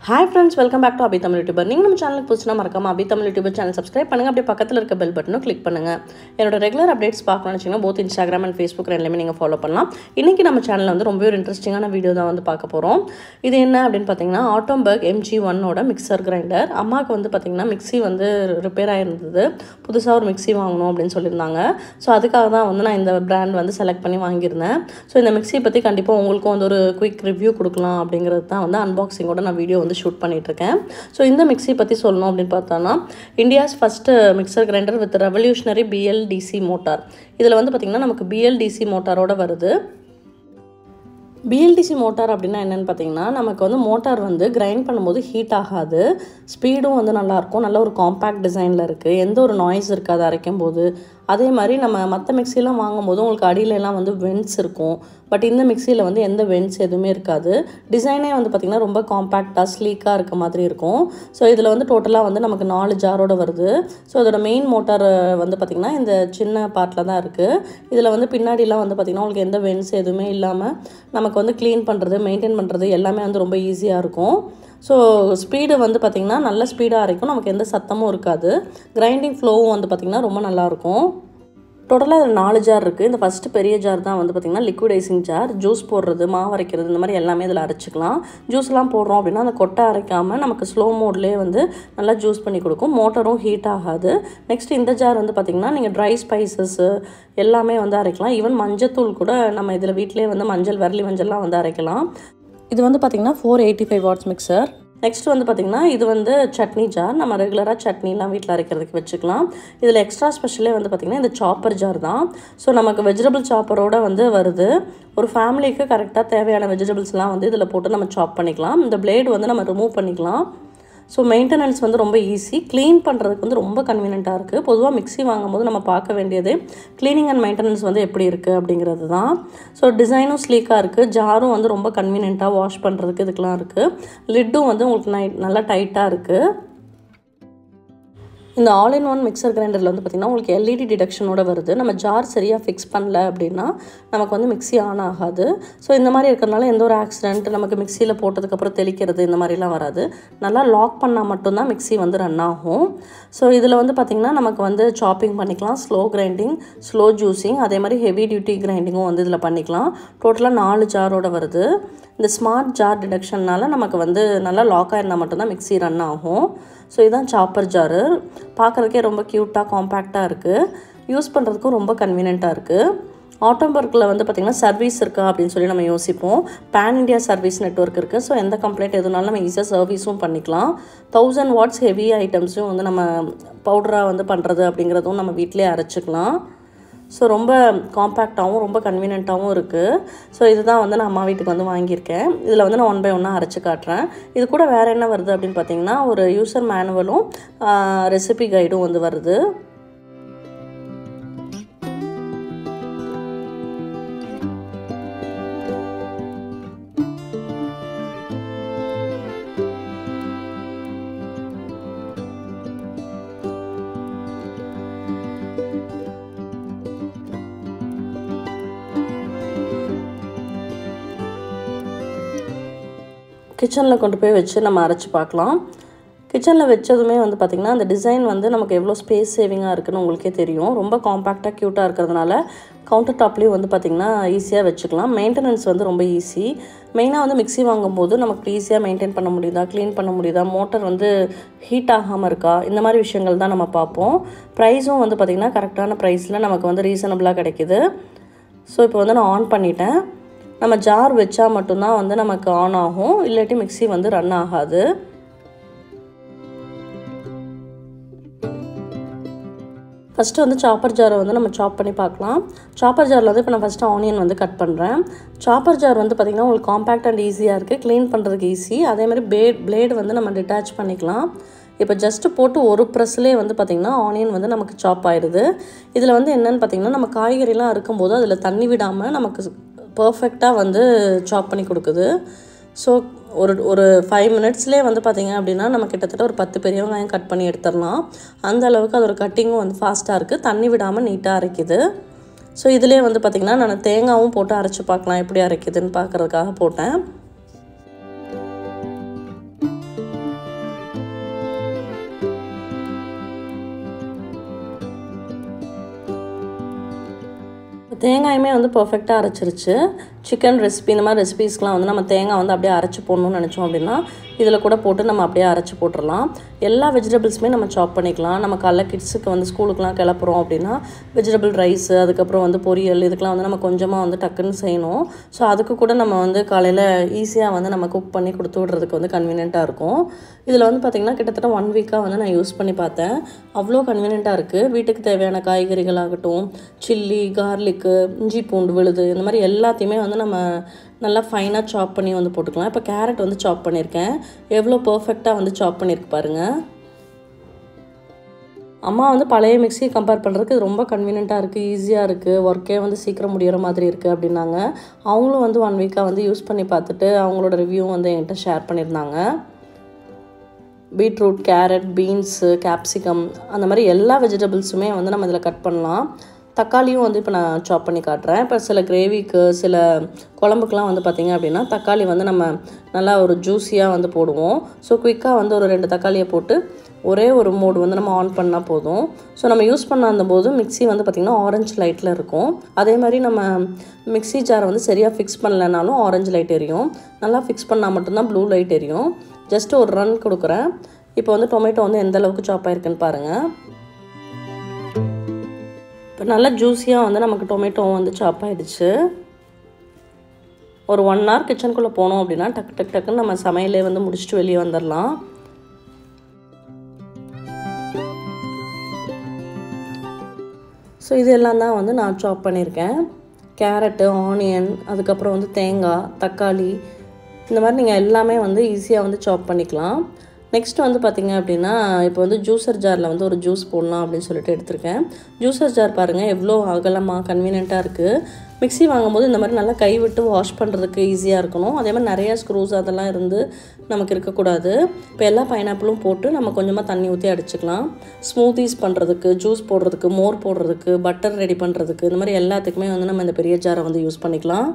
Hi friends, welcome back to Atomberg YouTuber. நீங்கள் நம்ம சேனலுக்கு புதுசுனா மறக்காம Atomberg YouTuber சேனல் சப்ஸ்கிரைப் பண்ணுங்க. அப்படியே பக்கத்துல இருக்க பெல் பட்டனை கிளிக் பண்ணுங்க. என்னோட ரெகுலர் அப்டேட்ஸ் பார்க்கணும்னு நினைச்சீங்கன்னா both Instagram and Facebook ரெண்டுலயுமே நீங்க ஃபாலோ பண்ணலாம். இன்னைக்கு நம்ம சேனல்ல வந்து ரொம்ப ஒரு இன்ட்ரஸ்டிங்கான வீடியோ தான் வந்து பார்க்க போறோம். இது என்ன அப்படினு பாத்தீங்கன்னா Atomberg MG1 ஓட மிக்சர் கிரைண்டர். அம்மாக்கு வந்து பாத்தீங்கன்னா மிக்ஸி வந்து ரிப்பேர் ஆயிருந்தது. புதுசா ஒரு மிக்ஸி வாங்கணும் அப்படினு சொல்லிருந்தாங்க. சோ அதுக்காக தான் வந்து நான் இந்த பிராண்ட் வந்து செலக்ட் பண்ணி வாங்கியிருந்தேன். சோ இந்த மிக்ஸி பத்தி கண்டிப்பா உங்களுக்கும் வந்து ஒரு குயிக் ரிவ்யூ கொடுக்கலாம் அப்படிங்கிறது தான் வந்து அன்பாக்சிங்கோட நான் வீடியோ வந்து ஷூட் பண்ணிட்டு இருக்கேன். சோ இந்த மிக்ஸி பத்தி சொல்லணும் அப்படினு பார்த்தானா India's first mixer grinder with revolutionary BLDC motor. இதுல வந்து பாத்தீங்கன்னா நமக்கு BLDC மோட்டாரோட வருது. BLDC மோட்டார் அப்படினா என்னன்னு பாத்தீங்கன்னா நமக்கு வந்து மோட்டார் வந்து கிரைண்ட் பண்ணும்போது ஹீட் ஆகாது. ஸ்பீடும் வந்து நல்லா இருக்கும். நல்ல ஒரு காம்பாக்ட் டிசைன்ல இருக்கு. எந்த ஒரு நாய்ஸ் இருக்காது அரைக்கும்போது. அதே மாதிரி நம்ம மற்ற மிக்ஸிலாம் வாங்கும்போது உங்களுக்கு அடியில எல்லாம் வந்து வென்ட்ஸ் இருக்கும். பட் இந்த மிக்ஸியில் வந்து எந்த வென்ட்ஸ் எதுவுமே இருக்காது. டிசைனே வந்து பார்த்திங்கன்னா ரொம்ப காம்பாக்டாக ஸ்லீக்காக இருக்க மாதிரி இருக்கும். ஸோ இதில் வந்து டோட்டலாக வந்து நமக்கு 4 ஜாரோட வருது. ஸோ இதோட மெயின் மோட்டார் வந்து பார்த்திங்கன்னா இந்த சின்ன பார்ட்டில் தான் இருக்குது. இதில் வந்து பின்னாடிலாம் வந்து பார்த்திங்கன்னா உங்களுக்கு எந்த வென்ட்ஸ் எதுவுமே இல்லாமல் நமக்கு வந்து க்ளீன் பண்ணுறது மெயின்டைன் பண்ணுறது எல்லாமே வந்து ரொம்ப ஈஸியாக இருக்கும். ஸோ ஸ்பீடு வந்து பார்த்திங்கன்னா நல்ல ஸ்பீடாக அரைக்கும். நமக்கு எந்த சத்தமும் இருக்காது. கிரைண்டிங் ஃப்ளோவும் வந்து பார்த்திங்கன்னா ரொம்ப நல்லாயிருக்கும். டோட்டலாக இதில் 4 ஜார் இருக்குது. இந்த ஃபஸ்ட்டு பெரிய ஜார் தான் வந்து பார்த்திங்கன்னா லிக்விடைசிங் ஜார். ஜூஸ் போடுறது மாவு அரைக்கிறது இந்த மாதிரி எல்லாமே இதில் அரைச்சிக்கலாம். ஜூஸ்லாம் போடுறோம் அப்படின்னா அந்த கொட்டை அரைக்காமல் நமக்கு ஸ்லோ மோட்லேயே வந்து நல்லா ஜூஸ் பண்ணி கொடுக்கும். மோட்டரும் ஹீட் ஆகாது. நெக்ஸ்ட் இந்த ஜார் வந்து பார்த்திங்கன்னா நீங்கள் ட்ரை ஸ்பைசஸ்ஸு எல்லாமே வந்து அரைக்கலாம். ஈவன் மஞ்சத்தூள் கூட நம்ம இதில் வீட்டிலே வந்து மஞ்சள் வரலி மஞ்சள்லாம் வந்து அரைக்கலாம். இது வந்து பார்த்திங்கன்னா 485 வாட்ஸ் மிக்சர். நெக்ஸ்ட் வந்து பார்த்திங்கன்னா இது வந்து சட்னி ஜார். நம்ம ரெகுலராக சட்னிலாம் வீட்டில் அரைக்கிறதுக்கு வச்சுக்கலாம். இதில் எக்ஸ்ட்ரா ஸ்பெஷலே வந்து பார்த்திங்கன்னா இந்த சாப்பர் ஜார் தான். ஸோ நமக்கு வெஜிடபிள் சாப்பரோடு வந்து வருது. ஒரு ஃபேமிலிக்கு கரெக்டாக தேவையான வெஜிடபிள்ஸ்லாம் வந்து இதில் போட்டு நம்ம சாப் பண்ணிக்கலாம். இந்த பிளேடு வந்து நம்ம ரிமூவ் பண்ணிக்கலாம். ஸோ மெயின்டெனன்ஸ் வந்து ரொம்ப ஈஸி. க்ளீன் பண்ணுறதுக்கு வந்து ரொம்ப கன்வீனியண்ட்டாக இருக்குது. பொதுவாக மிக்ஸி வாங்கும்போது நம்ம பார்க்க வேண்டியது க்ளீனிங் அண்ட் மெயின்டெனன்ஸ் வந்து எப்படி இருக்குது அப்படிங்கிறது தான். ஸோ டிசைனும் ஸ்லீக்காக இருக்குது. ஜாரும் வந்து ரொம்ப கன்வீனியண்ட்டாக வாஷ் பண்ணுறதுக்கு இதுக்கெலாம் இருக்குது. லிட்டும் வந்து உங்களுக்கு நல்லா டைட்டாக இருக்குது. இந்த all-in-one மிக்சர் கிரைண்டரில் வந்து பார்த்திங்கன்னா உங்களுக்கு LED டிடெக்ஷனோட வருது. நம்ம ஜார் சரியாக ஃபிக்ஸ் பண்ணல அப்படின்னா நமக்கு வந்து மிக்ஸி ஆன் ஆகாது. ஸோ இந்த மாதிரி இருக்கிறதுனால எந்த ஒரு ஆக்சிடென்ட் நமக்கு மிக்ஸியில் போட்டதுக்கப்புறம் தெளிக்கிறது இந்த மாதிரிலாம் வராது. நல்லா லாக் பண்ணால் மட்டும்தான் மிக்ஸி வந்து ரன் ஆகும். ஸோ இதில் வந்து பார்த்திங்கன்னா நமக்கு வந்து சாப்பிங் பண்ணிக்கலாம். ஸ்லோ கிரைண்டிங், ஸ்லோ ஜூஸிங், அதே மாதிரி ஹெவி டியூட்டி கிரைண்டிங்கும் வந்து இதில் பண்ணிக்கலாம். டோட்டலாக 4 ஜாரோட வருது. இந்த ஸ்மார்ட் ஜார் டிடெக்ஷன்னால நமக்கு வந்து நல்லா லாக் ஆகிருந்தால் மட்டும்தான் மிக்ஸி ரன் ஆகும். ஸோ இதுதான் சாப்பர் ஜாரு. பார்க்குறதுக்கே ரொம்ப க்யூட்டாக காம்பேக்டாக இருக்குது. யூஸ் பண்ணுறதுக்கும் ரொம்ப கன்வீனியண்ட்டாக இருக்குது. ஆட்டோம்பர்கில் வந்து பார்த்திங்கன்னா சர்வீஸ் இருக்கா அப்படின்னு சொல்லி நம்ம யோசிப்போம். பேன் இண்டியா சர்வீஸ் நெட்வொர்க் இருக்குது. ஸோ எந்த கம்ப்ளைண்ட் எதுனாலும் நம்ம ஈஸியாக சர்வீஸும் பண்ணிக்கலாம். 1000 வாட்ஸ் ஹெவி ஐட்டம்ஸும் வந்து நம்ம பவுடராக வந்து பண்ணுறது அப்படிங்கிறதும் நம்ம வீட்டிலே அரைச்சிக்கலாம். ஸோ ரொம்ப காம்பேக்டாகவும் ரொம்ப கன்வீனியண்ட்டாகவும் இருக்குது. ஸோ இதுதான் வந்து நான் அம்மா வீட்டுக்கு வந்து வாங்கியிருக்கேன். இதில் வந்து நான் 1 by 1 அரைச்சி காட்டுறேன். இது கூட வேறு என்ன வருது அப்படின்னு பார்த்தீங்கன்னா ஒரு யூசர் மேனுவலும் ரெசிபி கைடும் வந்து வருது. கிச்சனில் கொண்டு போய் வச்சு நம்ம அரைச்சி பார்க்கலாம். கிச்சனில் வச்சதுமே வந்து பார்த்திங்கன்னா அந்த டிசைன் வந்து நமக்கு எவ்வளோ ஸ்பேஸ் சேவிங்காக இருக்குதுன்னு உங்களுக்கே தெரியும். ரொம்ப காம்பேக்டாக க்யூட்டாக இருக்கிறதுனால கவுண்டர் டாப்லேயும் வந்து பார்த்திங்கன்னா ஈஸியாக வச்சுக்கலாம். மெயின்டெனன்ஸ் வந்து ரொம்ப ஈஸி. மெயினாக வந்து மிக்ஸி வாங்கும்போது நமக்கு ஈஸியாக மெயின்டைன் பண்ண முடியுதா, க்ளீன் பண்ண முடியுதா, மோட்டர் வந்து ஹீட் ஆகாமல் இருக்கா, இந்த மாதிரி விஷயங்கள் தான் நம்ம பார்ப்போம். ப்ரைஸும் வந்து பார்த்திங்கன்னா கரெக்டான ப்ரைஸில் நமக்கு வந்து ரீசனபிளாக கிடைக்கிது. ஸோ இப்போ வந்து நான் ஆன் பண்ணிட்டேன். நம்ம ஜார் வச்சா மட்டும்தான் வந்து நமக்கு ஆன் ஆகும். இல்லாட்டி மிக்ஸி வந்து ரன் ஆகாது. ஃபஸ்ட்டு வந்து சாப்பர் ஜாரை வந்து நம்ம சாப் பண்ணி பார்க்கலாம். சாப்பர் ஜாரில் வந்து இப்போ நான் ஃபஸ்ட்டு ஆனியன் வந்து கட் பண்ணுறேன். சாப்பர் ஜார் வந்து பார்த்திங்கன்னா உங்களுக்கு காம்பேக்ட் அண்ட் ஈஸியாக இருக்குது. க்ளீன் பண்ணுறதுக்கு ஈஸி. அதேமாதிரி பிளேடு வந்து நம்ம டிட்டாச் பண்ணிக்கலாம். இப்போ ஜஸ்ட்டு போட்டு ஒரு ப்ரெஸ்லேயே வந்து பார்த்திங்கன்னா ஆனியன் வந்து நமக்கு சாப் ஆயிடுது. இதில் வந்து என்னென்னு பார்த்திங்கன்னா நம்ம காய்கறிலாம் இருக்கும்போது அதில் தண்ணி விடாமல் நமக்கு பர்ஃபெக்டாக வந்து சாப் பண்ணி கொடுக்குது. ஸோ ஒரு 5 மினிட்ஸ்லேயே வந்து பார்த்திங்க அப்படின்னா நம்ம கிட்டத்தட்ட ஒரு 10 பெரிய வெங்காயம் கட் பண்ணி எடுத்துடலாம். அந்த அளவுக்கு அதோட கட்டிங்கும் வந்து ஃபாஸ்ட்டாக இருக்குது. தண்ணி விடாமல் நீட்டாக அரைக்குது. ஸோ இதிலே வந்து பார்த்திங்கன்னா நான் தேங்காயும் போட்டு அரைச்சி பார்க்கலாம் எப்படி அரைக்குதுன்னு பார்க்குறதுக்காக போட்டேன். தேங்காயுமே வந்து பர்ஃபெக்டாக அரைச்சிருச்சு. சிக்கன் ரெசிபி இந்த மாதிரி ரெசிபீஸ்க்கெலாம் வந்து நம்ம தேங்காய் வந்து அப்படியே அரைச்சி போடணும்னு நினச்சோம் அப்படின்னா இதில் கூட போட்டு நம்ம அப்படியே அரைச்சி போட்டுடலாம். எல்லா வெஜிடபிள்ஸுமே நம்ம சாப் பண்ணிக்கலாம். நம்ம காலைல கிட்ஸுக்கு வந்து ஸ்கூலுக்குலாம் கிளப்புறோம் அப்படின்னா வெஜிடபிள் ரைஸு, அதுக்கப்புறம் வந்து பொரியல், இதுக்கெலாம் வந்து நம்ம கொஞ்சமாக வந்து டக்குன்னு செய்யணும். ஸோ அதுக்கு கூட நம்ம வந்து காலையில் ஈஸியாக வந்து நம்ம குக் பண்ணி கொடுத்து விட்றதுக்கு வந்து கன்வீனியண்ட்டாக இருக்கும். இதில் வந்து பார்த்திங்கன்னா கிட்டத்தட்ட 1 வீக்காக வந்து நான் யூஸ் பண்ணி பார்த்தேன். அவ்வளோ கன்வீனியண்ட்டாக இருக்குது. வீட்டுக்கு தேவையான காய்கறிகள் ஆகட்டும், சில்லி, கார்லிக்கு, இஞ்சி பூண்டு விழுது, இந்த மாதிரி எல்லாத்தையுமே வந்து நம்ம நல்லா ஃபைனாக சாப் பண்ணி வந்து போட்டுக்கலாம். இப்போ கேரட் வந்து சாப் பண்ணியிருக்கேன். எவ்வளோ பர்ஃபெக்டாக வந்து சாப் பண்ணியிருக்கு பாருங்கள். அம்மா வந்து பழைய மிக்ஸியை கம்பேர் பண்ணுறதுக்கு இது ரொம்ப கன்வீனியண்ட்டாக இருக்குது, ஈஸியாக இருக்குது, ஒர்க்கே வந்து சீக்கிரம் முடிகிற மாதிரி இருக்குது அப்படின்னாங்க. அவங்களும் வந்து 1 வீக்காக வந்து யூஸ் பண்ணி பார்த்துட்டு அவங்களோட ரிவ்யூ வந்து என்கிட்ட ஷேர் பண்ணியிருந்தாங்க. பீட்ரூட், கேரட், பீன்ஸு, கேப்சிகம் அந்த மாதிரி எல்லா வெஜிடபிள்ஸுமே வந்து நம்ம இதில் கட் பண்ணலாம். தக்காளியும் வந்து இப்போ நான் சாப் பண்ணி காட்டுறேன். இப்போ சில கிரேவிக்கு, சில குழம்புக்கெலாம் வந்து பார்த்திங்க அப்படின்னா தக்காளி வந்து நம்ம நல்லா ஒரு ஜூஸியாக வந்து போடுவோம். ஸோ குயிக்காக வந்து ஒரு 2 தக்காளியை போட்டு ஒரே ஒரு மோடு வந்து நம்ம ஆன் பண்ணால் போதும். ஸோ நம்ம யூஸ் பண்ண போது மிக்ஸி வந்து பார்த்திங்கன்னா ஆரஞ்சு லைட்டில் இருக்கும். அதே மாதிரி நம்ம மிக்ஸி ஜாரை வந்து சரியாக ஃபிக்ஸ் பண்ணலைனாலும் ஆரஞ்சு லைட் எரியும். நல்லா ஃபிக்ஸ் பண்ணால் மட்டும்தான் ப்ளூ லைட் எரியும். ஜஸ்ட்டு ஒரு ரன் கொடுக்குறேன். இப்போ வந்து டொமேட்டோ வந்து எந்த அளவுக்கு சாப் ஆகிருக்குன்னு பாருங்கள். இப்போ நல்லா ஜூஸியாக வந்து நமக்கு டொமேட்டோ வந்து சாப் ஆகிடுச்சு. ஒரு 1 hour கிச்சனுக்குள்ளே போனோம் அப்படின்னா டக்குன்னு நம்ம சமையலே வந்து முடிச்சுட்டு வெளியே வந்துடலாம். ஸோ இது எல்லாம் தான் வந்து நான் சாப் பண்ணியிருக்கேன். கேரட்டு, ஆனியன், அதுக்கப்புறம் வந்து தேங்காய், தக்காளி, இந்த மாதிரி நீங்கள் எல்லாமே வந்து ஈஸியாக வந்து சாப் பண்ணிக்கலாம். நெக்ஸ்ட் வந்து பார்த்திங்க அப்படின்னா இப்போ வந்து ஜூஸர் ஜாரில் வந்து ஒரு ஜூஸ் போடலாம் அப்படின்னு சொல்லிட்டு எடுத்திருக்கேன். ஜூஸர் ஜார் பாருங்கள் எவ்வளோ அகலமாக கன்வீனியண்ட்டாக இருக்குது. மிக்ஸி வாங்கும்போது இந்த மாதிரி நல்லா கைவிட்டு வாஷ் பண்ணுறதுக்கு ஈஸியாக இருக்கணும். அதே மாதிரி நிறையா ஸ்க்ரூஸ் அதெல்லாம் இருந்து நமக்கு இருக்கக்கூடாது. இப்போ எல்லா பைனாப்பிளும் போட்டு நம்ம கொஞ்சமாக தண்ணி ஊற்றி அடிச்சுக்கலாம். ஸ்மூத்திஸ் பண்ணுறதுக்கு, ஜூஸ் போடுறதுக்கு, மோர் போடுறதுக்கு, பட்டர் ரெடி பண்ணுறதுக்கு, இந்த மாதிரி எல்லாத்துக்குமே வந்து நம்ம இந்த பெரிய ஜாரை வந்து யூஸ் பண்ணிக்கலாம்.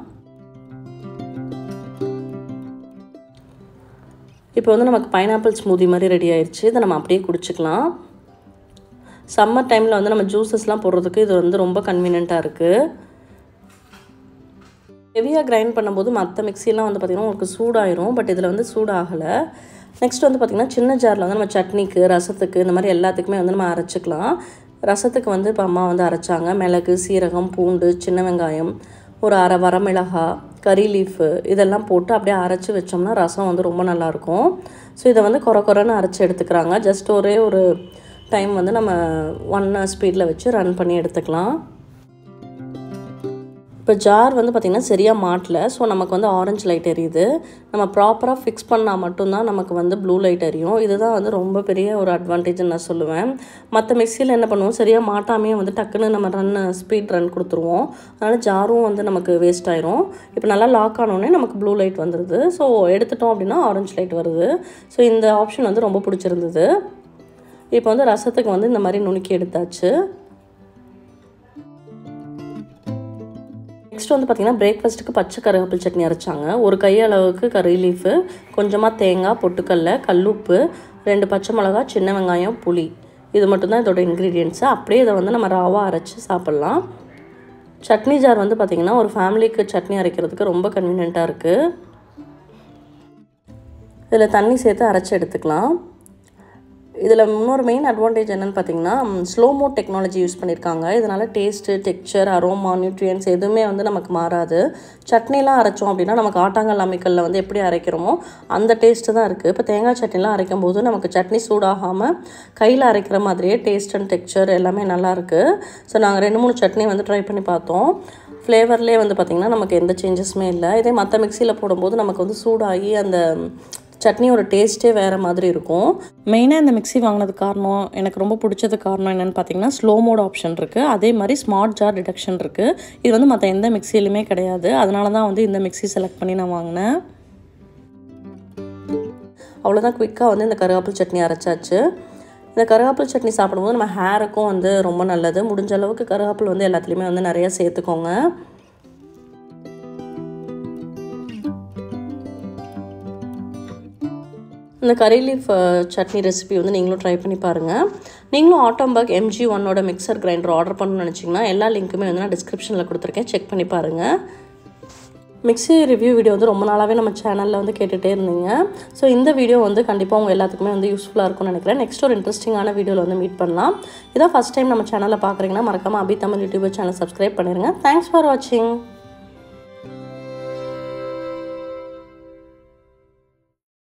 இப்போ வந்து நமக்கு பைனாப்பிள் ஸ்மூதி மாதிரி ரெடி ஆயிடுச்சு. இதை நம்ம அப்படியே குடிச்சிக்கலாம். சம்மர் டைமில் வந்து நம்ம ஜூஸஸ்லாம் போடுறதுக்கு இது வந்து ரொம்ப கன்வீனியண்ட்டாக இருக்குது. ஹெவியாக கிரைண்ட் பண்ணும்போது மற்ற மிக்ஸிலாம் வந்து பார்த்திங்கன்னா உங்களுக்கு சூடாயிரும். பட் இதில் வந்து சூடாகலை. நெக்ஸ்ட் வந்து பார்த்திங்கன்னா சின்ன ஜாரில் வந்து நம்ம சட்னிக்கு, ரசத்துக்கு, இந்த மாதிரி எல்லாத்துக்குமே வந்து நம்ம அரைச்சிக்கலாம். ரசத்துக்கு வந்து இப்போ அம்மா வந்து அரைச்சாங்க. மிளகு, சீரகம், பூண்டு, சின்ன வெங்காயம், ஒரு அரை வரமிளகாய், கறி லீஃபு இதெல்லாம் போட்டு அப்படியே அரைச்சி வச்சோம்னா ரசம் வந்து ரொம்ப நல்லாயிருக்கும். ஸோ இதை வந்து கொரன்னு அரைச்சி எடுத்துக்கிறாங்க. ஜஸ்ட் ஒரே ஒரு டைம் வந்து நம்ம 1 ஸ்பீடில் வச்சு ரன் பண்ணி எடுத்துக்கலாம். இப்போ ஜார் வந்து பார்த்திங்கன்னா சரியாக மாட்டல. ஸோ நமக்கு வந்து ஆரஞ்சு லைட் எரியுது. நம்ம ப்ராப்பராக ஃபிக்ஸ் பண்ணால் மட்டும்தான் நமக்கு வந்து ப்ளூ லைட் எரியும். இதுதான் வந்து ரொம்ப பெரிய ஒரு அட்வான்டேஜ்னு நான் சொல்லுவேன். மற்ற மிக்ஸியில் என்ன பண்ணுவோம், சரியாக மாட்டாமே வந்து டக்குன்னு நம்ம ஸ்பீட் ரன் கொடுத்துருவோம். அதனால் ஜாரும் வந்து நமக்கு வேஸ்ட் ஆயிரும். இப்போ நல்லா லாக் ஆனோடனே நமக்கு ப்ளூ லைட் வந்துடுது. ஸோ எடுத்துட்டோம் அப்படின்னா ஆரஞ்சு லைட் வருது. ஸோ இந்த ஆப்ஷன் வந்து ரொம்ப பிடிச்சிருந்தது. இப்போ வந்து ரசத்துக்கு வந்து இந்த மாதிரி நுணுக்கி எடுத்தாச்சு. நெக்ஸ்ட் வந்து பார்த்திங்கன்னா பிரேக்ஃபாஸ்ட்டுக்கு பச்சை கருவேப்பிலை சட்னி அரைச்சாங்க. ஒரு கையளவுக்கு கறி லீஃபு, கொஞ்சமாக தேங்காய், பொட்டுக்கடலை, கல்லுப்பு, 2 பச்சை மிளகா, சின்ன வெங்காயம், புளி, இது மட்டும்தான் இதோட இன்க்ரீடியன்ட்ஸு. அப்படியே இதை வந்து நம்ம ராவாக அரைச்சி சாப்பிட்லாம். சட்னி ஜார் வந்து பார்த்திங்கன்னா ஒரு ஃபேமிலிக்கு சட்னி அரைக்கிறதுக்கு ரொம்ப கன்வீனியண்ட்டாக இருக்குது. இதில் தண்ணி சேர்த்து அரைச்சி எடுத்துக்கலாம். இதில் இன்னொரு மெயின் அட்வான்டேஜ் என்னென்னு பார்த்தீங்கன்னா ஸ்லோ மோட் டெக்னாலஜி யூஸ் பண்ணியிருக்காங்க. இதனால் டேஸ்ட்டு, டெக்ஸ்சர், அரோமா, நியூட்ரியன்ஸ் எதுவுமே வந்து நமக்கு மாறாது. சட்னிலாம் அரைச்சோம் அப்படின்னா நமக்கு ஆட்டாங்கல் அம்மிக்கல்லில் வந்து எப்படி அரைக்கிறோமோ அந்த டேஸ்ட்டு தான் இருக்குது. இப்போ தேங்காய் சட்னிலாம் அரைக்கும் போது நமக்கு சட்னி சூடாகாமல் கையில் அரைக்கிற மாதிரியே டேஸ்ட் அண்ட் டெக்ஸ்சர் எல்லாமே நல்லாயிருக்கு. ஸோ நாங்கள் 2-3 சட்னி வந்து ட்ரை பண்ணி பார்த்தோம். ஃப்ளேவர்லேயே வந்து பார்த்திங்கன்னா நமக்கு எந்த சேஞ்சஸுமே இல்லை. இதே மற்ற மிக்சியில் போடும்போது நமக்கு வந்து சூடாகி அந்த சட்னியோட டேஸ்ட்டே வேறு மாதிரி இருக்கும். மெயினாக இந்த மிக்ஸி வாங்கினது காரணம், எனக்கு ரொம்ப பிடிச்சது காரணம் என்னென்னு பார்த்தீங்கன்னா ஸ்லோ மோட் ஆப்ஷன் இருக்குது. அதே மாதிரி ஸ்மார்ட் ஜார் டிடக்ஷன் இருக்குது. இது வந்து மற்ற எந்த மிக்ஸிலையுமே கிடையாது. அதனால தான் வந்து இந்த மிக்ஸி செலக்ட் பண்ணி நான் வாங்கினேன். அவ்வளோதான், குயிக்காக வந்து இந்த கருவேப்பிலை சட்னி அரைச்சாச்சு. இந்த கருவேப்பிலை சட்னி சாப்பிடும்போது நம்ம ஹேருக்கும் வந்து ரொம்ப நல்லது. முடிஞ்ச அளவுக்கு கருவேப்பிலை வந்து எல்லாத்துலேயுமே வந்து நிறையா சேர்த்துக்கோங்க. இந்த கறி லீஃப் சட்னி ரெசிபி வந்து நீங்களும் ட்ரை பண்ணி பாருங்கள். நீங்களும் Atomberg MG1 mixer grinder order பண்ணணும்னு நினச்சிங்கன்னா எல்லா லிங்க்குமே வந்து நான் டிஸ்கிரிப்ஷனில் கொடுத்துருக்கேன், செக் பண்ணி பாருங்கள். மிக்ஸி ரிவ்யூ வீடியோ வந்து ரொம்ப நாளாகவே நம்ம சேனலில் வந்து கேட்டுகிட்டே இருந்தீங்க. ஸோ இந்த வீடியோ வந்து கண்டிப்பாக உங்கள் எல்லாத்துக்குமே வந்து யூஸ்ஃபுல்லாக இருக்கும்னு நினைக்கிறேன். நெக்ஸ்ட் ஒரு இன்ட்ரெஸ்டிங்கான வீடியோவில் வந்து மீட் பண்ணலாம். இதான் ஃபஸ்ட் டைம் நம்ம சேனலில் பார்க்குறீங்கன்னா மறக்காமல் அபி தமிழ் யூடியூப் சேனல் சப்ஸ்கிரைப் பண்ணிடுங்க. தேங்க்ஸ் ஃபார் வாட்சிங்.